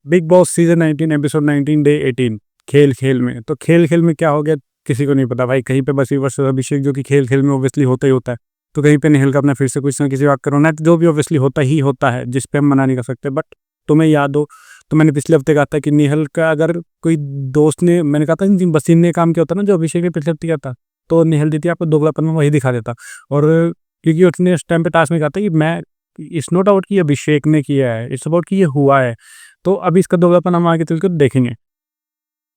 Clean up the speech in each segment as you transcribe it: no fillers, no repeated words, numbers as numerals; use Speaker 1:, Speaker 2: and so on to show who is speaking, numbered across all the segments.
Speaker 1: Big boss season 19 episode 19 day 18 खेल खेल में। तो खेल खेल में क्या हो गया किसी को नहीं पता भाई। कहीं पे बसी वर्सेस अभिषेक जो कि खेल खेल में ऑब्वियसली होता ही होता है, तो कहीं पे नेहल का अपना फिर से कुछ ना किसी बात करो ना, जो भी ऑब्वियसली होता ही होता है, जिस पे हम मना नहीं कर सकते। बट तुम्हें याद हो तो मैंने पिछले हफ्ते कहा था कि नेहल का अगर कोई दोस्त ने, मैंने कहा था बसीन ने काम किया होता ना जो अभिषेक ने पिछले हफ्ते किया था, तो नेहल दी थी आपको दोगलापन में वही दिखा देता। और क्योंकि उसने उस टाइम पे टास्क में कहा था कि मैं, इट्स नॉट अबाउट कि अभिषेक ने किया है, इट्स अबाउट कि ये हुआ है। तो अभी इसका दोगलापन हम आगे चल के देखेंगे।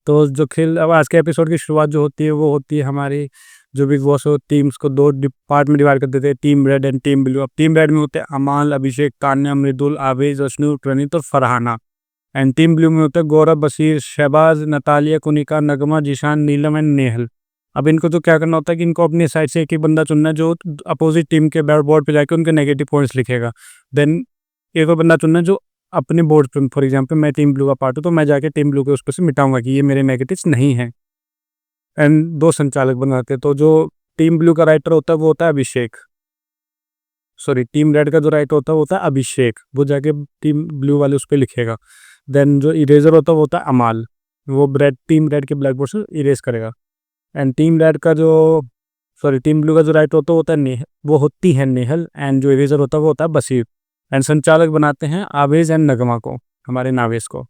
Speaker 1: तो जो खेल, अब आज के एपिसोड की शुरुआत जो होती है वो होती है हमारी, जो बिग बॉस हो टीम्स को दो पार्ट में डिवाइड कर देते हैं, team red and team blue. अब टीम रेड में होते हैं अमाल, अभिषेक, तान्या, मृदुल, आवेज, अश्नु, प्रणीत और फरहाना। एंड टीम ब्लू में होते हैं गौरव, बशीर, शहबाज, नतालिया, कुनिका, नगमा, जिशान, नीलम एंड नेहल। अब इनको तो क्या करना होता है कि इनको अपनी साइड से एक ही बंदा चुनना है जो अपोजिट टीम के बोर्ड पे जाके उनके नेगेटिव पॉइंट्स लिखेगा। देन एक और बंदा चुनना है जो अपने बोर्ड पे, फॉर एग्जांपल मैं टीम ब्लू का पार्ट हूँ तो मैं जाके टीम ब्लू के उस पर से मिटाऊंगा कि ये मेरे नेगेटिव्स नहीं हैं। एंड दो संचालक बनाते हैं। तो जो टीम ब्लू का राइटर होता है वो होता है अभिषेक, सॉरी टीम रेड का जो राइटर होता है वो होता है अभिषेक, वो जाके टीम ब्लू वाले उस पर लिखेगा। देन जो इरेजर होता है वो होता है अमाल, वो रेड टीम रेड के ब्लैक बोर्ड से इरेज करेगा। एंड टीम रेड का जो, सॉरी टीम ब्लू का जो राइटर होता है वो होता है नेहल, वो होती है नेहल। एंड जो इरेजर होता है वो होता है बसीर। एंड संचालक बनाते हैं आवेज एंड नगमा को, हमारे नावेज को।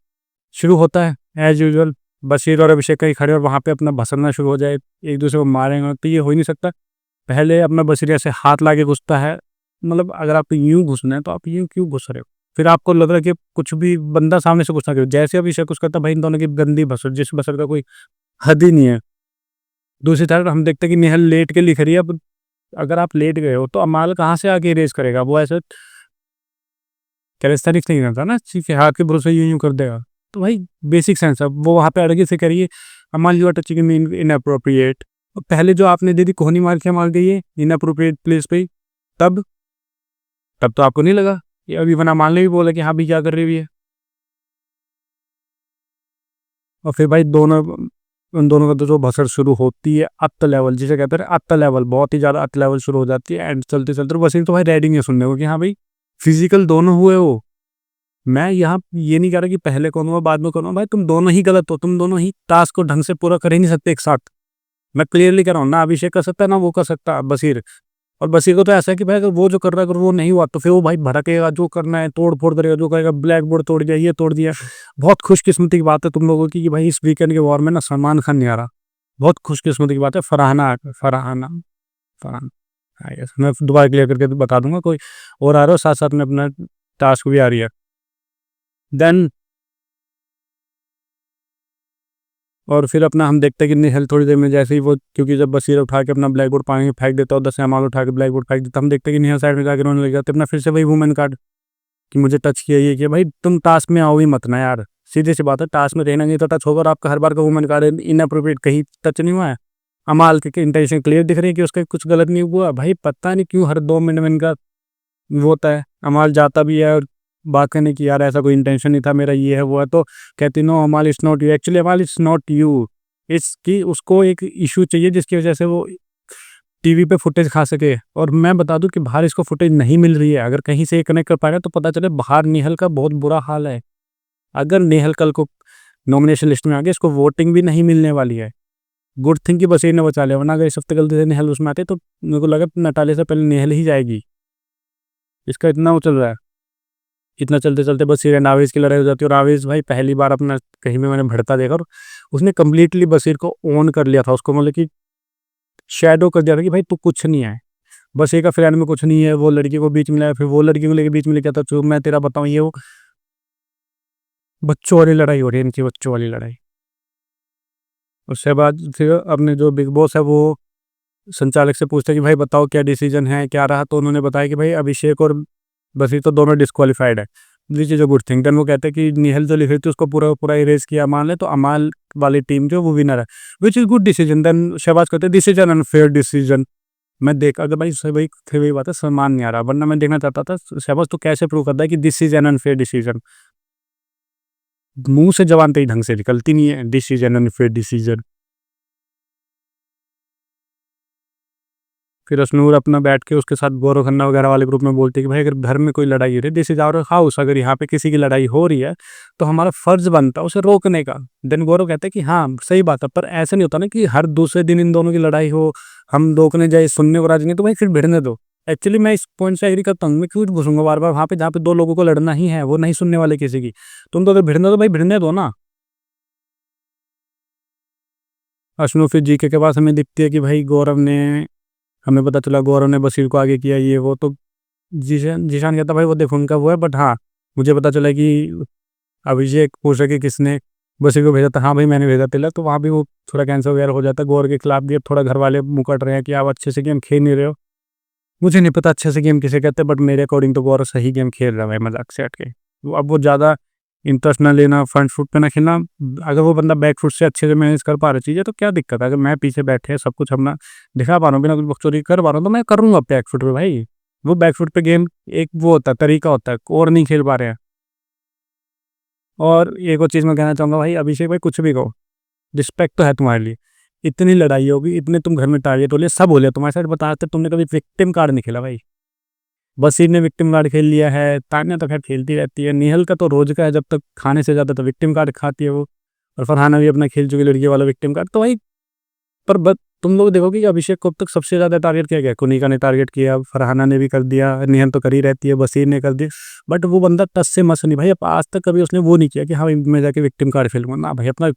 Speaker 1: शुरू होता है एज यूजुअल, बशीर और अभिषेक कहीं खड़े और वहाँ पे अपना भसड़ना शुरू हो जाए, एक दूसरे को मारेंगे, तो ये हो ही नहीं सकता। पहले अपना बशीर ऐसे हाथ ला के घुसता है, मतलब अगर आपको यूं घुसना है तो आप यूं क्यों घुस रहे हो। फिर आपको लग रहा है कि कुछ भी बंदा सामने से घुसना क्यों, जैसे अभिषेक कुछ करता है भाई इन दोनों की गंदी भसड़, जिस भसड़ का कोई हद ही नहीं है। दूसरी तरफ हम देखते हैं कि नेहल लेट के लिख रही है। अब अगर आप लेट गए हो तो अमाल कहाँ से आके इरेज करेगा, वो ऐसे कैलिस्थेनिक्स नहीं करता ना, ठीक है, हाथ के भरोसे यूं यूं कर देगा। तो भाई बेसिक सेंस है, वो वहाँ पे अड़गे से करिए अमाल, you are touching mean inappropriate. पहले जो आपने दे दी कोहनी मार के मार गई है इन अप्रोप्रिएट प्लेस पे, तब तब तो आपको नहीं लगा। ये अभी बना मान ले भी बोला कि हाँ भी क्या कर रही है। और फिर भाई दोनों, उन दोनों का तो जो भसड़ शुरू होती है अत लेवल, जिसे कहते हैं अत लेवल, बहुत ही ज़्यादा अत लेवल शुरू हो जाती है। एंड चलते चलते बस तो भाई रेडी है सुनने को कि हाँ भाई फिजिकल दोनों हुए हो। मैं यहाँ ये नहीं कह रहा कि पहले कौन हुआ बाद में कौन हुआ, भाई तुम दोनों ही गलत हो, तुम दोनों ही टास्क को ढंग से पूरा कर ही नहीं सकते एक साथ। मैं क्लियरली कह रहा हूँ, ना अभिषेक कर सकता है ना वो कर सकता बशीर। और बशीर को तो ऐसा है कि भाई अगर वो जो कर रहा है अगर वो नहीं हुआ तो फिर वो भाई भड़केगा, जो करना है तोड़ फोड़ करेगा, जो करेगा ब्लैक बोर्ड तोड़ दिया, ये तोड़ दिया। बहुत खुशकिस्मती की बात है तुम लोगों की कि भाई इस वीकेंड के वॉर में ना सलमान खान नहीं आ रहा। बहुत खुशकिस्मती की बात है। फरहाना, फरहाना, फरहान, हाँ यस, मैं दोबारा क्लियर करके बता दूंगा। कोई और आ रहा है साथ साथ में अपना टास्क भी आ रही है। देन और फिर अपना हम देखते हैं कि निहल थोड़ी देर में जैसे ही वो, क्योंकि जब बशीर उठा के अपना ब्लैक बोर्ड पानी में फेंक देता है और 10 अमाल उठा के ब्लैक बोर्ड फेंक देता, हम देखते हैं कि निहल साइड में जाकर रोने लग जाते, अपना फिर से वही वुमेन कार्ड कि मुझे टच किया, ये किया। भाई तुम टास्क में आओ ही मत ना यार, सीधी सी बात है, टास्क में रहना नहीं तो टच होगा। और आपका हर बार का वुमेन कार्ड इनअप्रोप्रिएट, कहीं टच नहीं हुआ है। अमाल के इंटेंशन क्लियर दिख रही है कि उसका कुछ गलत नहीं हुआ। भाई पता नहीं क्यों हर 2 मिनट में इनका वो होता है। अमाल जाता भी है और बात करने की, यार ऐसा कोई इंटेंशन नहीं था मेरा, ये है वो है, तो कहती नो अमाल इट्स नॉट यू, एक्चुअली अमाल इट्स नॉट यू। इसकी उसको एक इशू चाहिए जिसकी वजह से वो टीवी पे फुटेज खा सके। और मैं बता दूं कि बाहर इसको फुटेज नहीं मिल रही है। अगर कहीं से कनेक्ट कर पाएगा तो पता चले बाहर नेहल का बहुत बुरा हाल है। अगर नेहल कल को नॉमिनेशन लिस्ट में आ गया, इसको वोटिंग भी नहीं मिलने वाली है। गुड थिंग कि बस ये ने बचा लिया, वरना अगर इस हफ्ते गलती से नेहल उसमें आते तो मेरे को लगा नटाले से पहले नेहल ही जाएगी। इसका इतना वो चल रहा है। इतना चलते चलते बशीर एंड आवेज की लड़ाई हो जाती है। और आवेज भाई पहली बार अपना कहीं में मैंने भड़ता देखा, और उसने कम्प्लीटली बशीर को ओन कर लिया था, उसको मतलब कि शैडो कर दिया था कि भाई तू कुछ नहीं है, बस एक का फ्रेंड में कुछ नहीं है। वो लड़की को बीच में लाया, फिर वो लड़की को लेके बीच में लेके आता, चुप मैं तेरा बताऊं ये वो। बच्चों वाली लड़ाई हो रही है इनकी, बच्चों वाली लड़ाई। उसके बाद फिर अपने जो बिग बॉस है वो संचालक से पूछते हैं कि भाई बताओ क्या डिसीजन है क्या रहा, तो उन्होंने बताया कि भाई अभिषेक और बसी तो दोनों डिस्क्वालीफाइड है, which is a good thing. Then वो कहते हैं कि निहल जो लिख रही थी उसको पूरा पूरा इरेज किया अमाल ने, तो अमाल वाली टीम जो वो विनर है, which is good decision. Then Shahbaz कहते हैं this is an unfair decision. मैं देख, अगर भाई वही फिर वही बात है, सलमान नहीं आ रहा, वरना मैं देखना चाहता था शहबाज तो कैसे प्रूव करता है कि this is an unfair decision. मुंह से जबान तेरी ढंग से निकलती नहीं है, this is an unfair decision. फिर अशनूर अपना बैठ के उसके साथ गौरव खन्ना वगैरह वाले ग्रुप में बोलते हैं कि भाई अगर घर में कोई लड़ाई हो रही है, दिस इज आवर हाउस, अगर यहाँ पे किसी की लड़ाई हो रही है तो हमारा फर्ज बनता है उसे रोकने का। देन गौरव कहते हैं कि हाँ सही बात है, पर ऐसा नहीं होता ना कि हर दूसरे दिन इन दोनों की लड़ाई हो, हम रोकने जाए, सुनने को राजी नहीं, तो भाई फिर भिड़ने दो। एक्चुअली मैं इस पॉइंट से एग्री करता हूँ, मैं क्यों घुसूंगा बार बार वहाँ पे जहाँ पे दो लोगों को लड़ना ही है, वो नहीं सुनने वाले किसी की। तुम तो अगर भिड़ने दो भाई भिड़ने दो ना। अशनू फिर जीके के पास हमें दिखती है कि भाई गौरव ने, हमें पता चला गौरव ने बशीर को आगे किया ये वो, तो जीशान जीशान कहता भाई वो देखो उनका वो है, बट हाँ मुझे पता चला कि अभिषेक पूछ रहा कि किसने बशीर को भेजा था, हाँ भाई मैंने भेजा तिलक, तो वहाँ भी वो थोड़ा कैंसर वगैरह हो जाता है गौरव के खिलाफ भी। अब थोड़ा घर वाले मुकट रहे हैं कि आप अच्छे से गेम खेल नहीं रहे हो। मुझे नहीं पता अच्छे से गेम किसे कहते हैं, बट मेरे अकॉर्डिंग तो गौरव सही गेम खेल रहा है मजाक से हट के। अब वो ज़्यादा इंटरेस्ट ना लेना, फ्रंट फुट पे ना खेलना। अगर वो बंदा बैक फुट से अच्छे से मैनेज कर पा रहा चीज़ें तो क्या दिक्कत है। अगर मैं पीछे बैठे सब कुछ अपना दिखा पा रहा हूँ, बिना कुछ बकचोदी कर पा रहा हूँ, तो मैं करूँगा बैक फुट पे भाई। वो बैक फुट पे गेम एक वो होता है, तरीका होता है, और नहीं खेल पा रहे हैं। और एक और चीज़ मैं कहना चाहूँगा भाई, अभिषेक भाई कुछ भी कहो, रिस्पेक्ट तो है तुम्हारे लिए। इतनी लड़ाई होगी, इतने तुम घर में टारगेट हो लिए, सब हो लिया तुम्हारे साथ, बताते तुमने कभी विक्टिम कार्ड नहीं खेला भाई। बसीर ने विक्टिम कार्ड खेल लिया है, तान्या तो खैर खेलती रहती है, निहल का तो रोज का है, जब तक खाने से ज़्यादा तो विक्टिम कार्ड खाती है वो। और फरहाना भी अपना खेल चुकी लड़की वाला विक्टिम कार्ड, तो भाई पर तुम लोग देखोगे कि अभिषेक को अब तक सबसे ज़्यादा टारगेट किया गया, कुनिका ने टारगेट किया, फरहाना ने भी कर दिया, निहल तो कर ही रहती है, बसीर ने कर दिया। बट वो बंदा टस से मस नहीं भाई, अब आज तक कभी उसने वो नहीं किया कि हाँ मैं जाके विक्टिम कार्ड खेलूंगा ना भाई। अपना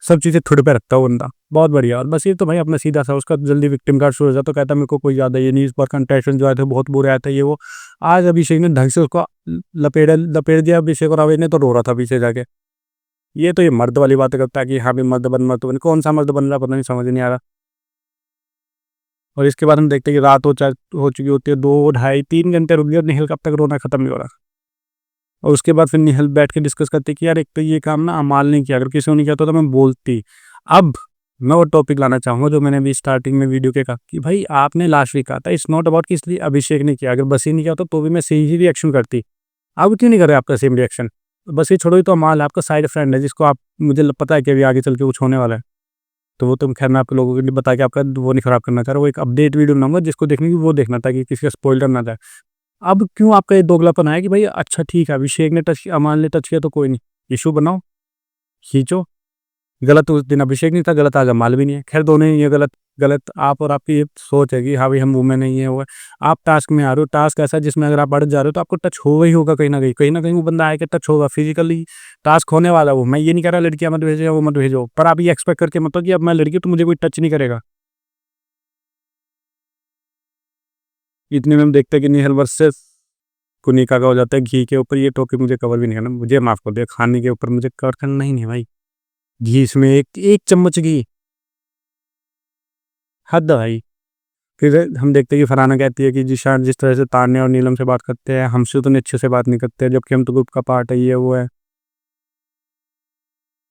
Speaker 1: सब चीज़ें थोड़े पे रखता है वो बंदा, बहुत बढ़िया। और बस ये तो भाई अपना सीधा सा उसका जल्दी विक्टिम कार्ड शुरू हो जाता, तो कहता मेरे को कोई ज़्यादा ये नहीं, इस बार कंटेस्टेंट जो आए थे बहुत बुरे आए थे ये वो। आज अभिषेक ने ढंग से उसको लपेट लपेट दिया अभिषेक, और अवैध ने तो रो रहा था पीछे जाके। ये तो ये मर्द वाली बातें करता है कि हाँ भी मर्द बन, कौन सा मर्द बन रहा पता नहीं, समझ नहीं आ रहा। और इसके बाद हम देखते हैं कि रात हो चुकी होती है, 2 ढाई 3 घंटे रुक गए और निहल का अब तक रोना खत्म नहीं हो रहा। और उसके बाद फिर निहल बैठ के डिस्कस करते कि यार एक तो ये काम ना अमाल ने किया, अगर किसी ने किया तो मैं बोलती। अब मैं वो टॉपिक लाना चाहूँगा जो मैंने अभी स्टार्टिंग में वीडियो के कहा कि भाई आपने लास्ट वीक कहा था इट्स नॉट अबाउट कि इसलिए अभिषेक ने किया, अगर बसी नहीं किया होता तो भी मैं सही ही रिएक्शन करती। अब क्यों नहीं कर रहे आपका सेम रिएक्शन? बस ये छोड़ो, ही तो अमाल है आपका साइड फ्रेंड है, जिसको आप, मुझे पता है कि अभी आगे चल के कुछ होने वाला है। तो वो तो खैर मैं आपके लोगों के लिए बता के आपका वो नहीं खराब करना चाह रहा, वो एक अपडेट वीडियो बनाऊंगा जिसको देखने की वो देखना था कि किसी का स्पॉइलर ना जाए। अब क्यों आपका ये दोगलापन आया कि भाई अच्छा ठीक है अभिषेक ने टच किया, अमान ने टच किया तो कोई नहीं, इशू बनाओ, खींचो। गलत उस दिन अभिषेक नहीं था, गलत आज अमाल भी नहीं है। खैर दोनों ही ये गलत गलत आप और आपकी ये सोच है कि हाँ भाई हम वुमेन नहीं है वो है। आप टास्क में आ रहे हो, टास्क ऐसा है जिसमें अगर आप अड़ जा रहे हो तो आपको टच होगा ही होगा, कहीं ना कहीं वो बंदा आएगा, टच होगा, फिजिकली टास्क होने वाला। वो मैं ये नहीं कह रहा लड़कियां मत भेजो वो मत भेजो, पर आप ये एक्सपेक्ट करके मत हो कि अब मैं लड़की तो मुझे कोई टच नहीं करेगा। इतने में हम देखते हैं कि निहल वर्सेस कुनिका का हो जाता है घी के ऊपर। ये टॉपिक मुझे कवर भी नहीं करना, मुझे माफ कर दिया, खाने के ऊपर मुझे कवर करना ही नहीं भाई। घी इसमें एक एक चम्मच घी, हद है भाई। फिर हम देखते हैं कि फरहाना कहती है कि जिशान जिस तरह से तान्या और नीलम से बात करते हैं हमसे उतने अच्छे से बात नहीं करते, जबकि हम तो ग्रुप का पार्ट है, ये वो है।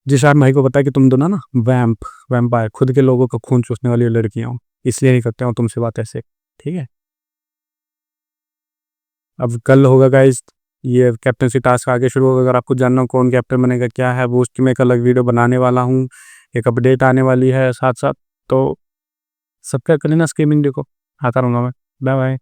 Speaker 1: जिशान भाई को पता है कि तुम दोनों ना वैम्पायर, खुद के लोगों का खून चूसने वाली लड़कियां हो, इसलिए नहीं करते हो तुमसे बात ऐसे, ठीक है। अब कल होगा गाइस ये कैप्टनसी टास्क आगे शुरू होगा, अगर आपको जानना हो कौन कैप्टन बनेगा क्या है वो, उसकी मैं एक अलग वीडियो बनाने वाला हूँ, एक अपडेट आने वाली है साथ साथ। तो सब्सक्राइब कर लेना, स्ट्रीमिंग देखो, आता रहूँगा मैं। Bye bye.